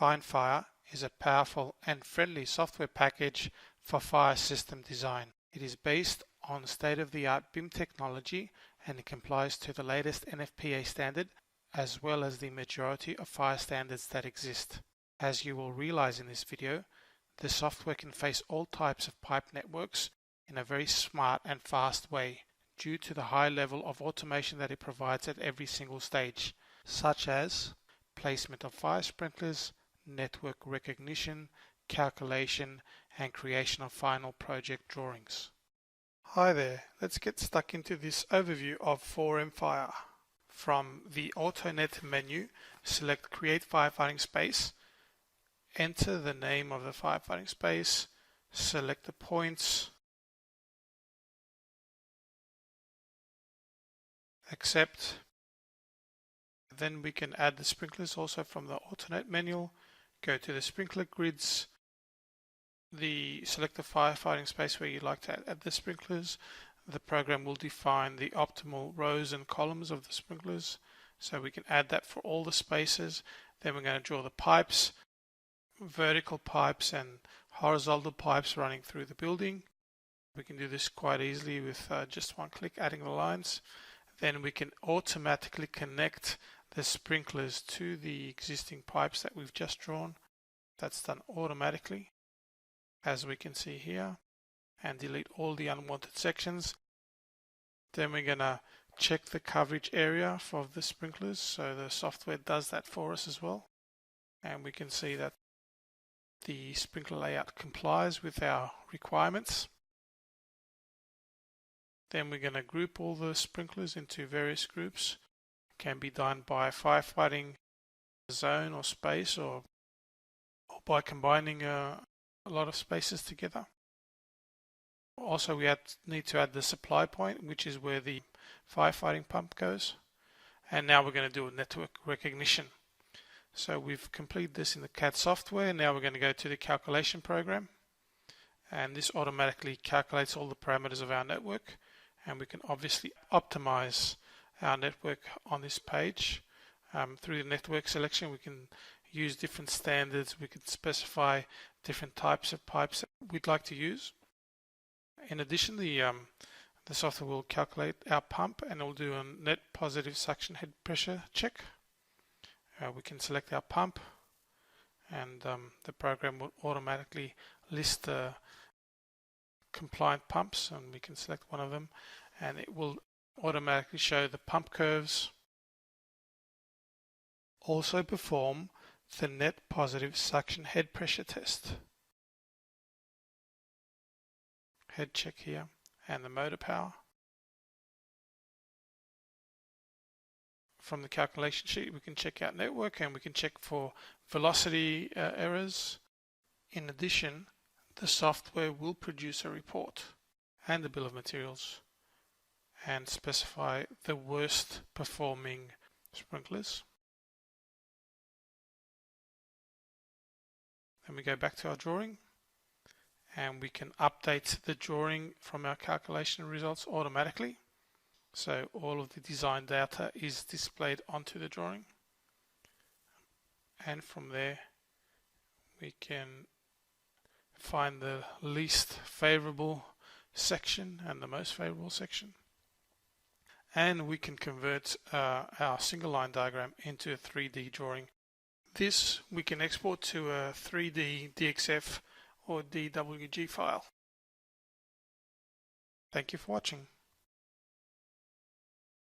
FineFIRE is a powerful and friendly software package for fire system design. It is based on state-of-the-art BIM technology and it complies to the latest NFPA standard as well as the majority of fire standards that exist. As you will realize in this video, the software can face all types of pipe networks in a very smart and fast way due to the high level of automation that it provides at every single stage, such as placement of fire sprinklers, network recognition, calculation, and creation of final project drawings. Hi there, let's get stuck into this overview of FineFIRE. From the AutoNet menu, select Create Firefighting Space, enter the name of the firefighting space, select the points, accept. Then we can add the sprinklers also from the AutoNet menu. Go to the sprinkler grids, select the firefighting space where you'd like to add the sprinklers. The program will define the optimal rows and columns of the sprinklers, so we can add that for all the spaces. Then we're going to draw the pipes, vertical pipes and horizontal pipes running through the building. We can do this quite easily with just one click, adding the lines. Then we can automatically connect the sprinklers to the existing pipes that we've just drawn. That's done automatically, as we can see here, and delete all the unwanted sections. Then we're going to check the coverage area for the sprinklers, so the software does that for us as well. And we can see that the sprinkler layout complies with our requirements. Then we're going to group all the sprinklers into various groups. It can be done by firefighting zone or space, or by combining a lot of spaces together. Also, we need to add the supply point, which is where the firefighting pump goes. And now we're going to do a network recognition. So we've completed this in the CAD software. Now we're going to go to the calculation program. And this automatically calculates all the parameters of our network. And we can obviously optimize our network on this page. Through the network selection, we can use different standards. We can specify different types of pipes that we'd like to use. In addition, the software will calculate our pump and it will do a net positive suction head pressure check. We can select our pump and the program will automatically list the compliant pumps, and we can select one of them and it will automatically show the pump curves. Also perform the net positive suction head pressure test. Head check here, and the motor power. From the calculation sheet we can check out network and we can check for velocity errors. In addition, the software will produce a report and a bill of materials and specify the worst performing sprinklers. Then we go back to our drawing and we can update the drawing from our calculation results automatically. So all of the design data is displayed onto the drawing. And from there we can find the least favorable section and the most favorable section. And we can convert our single line diagram into a 3D drawing. This we can export to a 3D DXF or DWG file. Thank you for watching.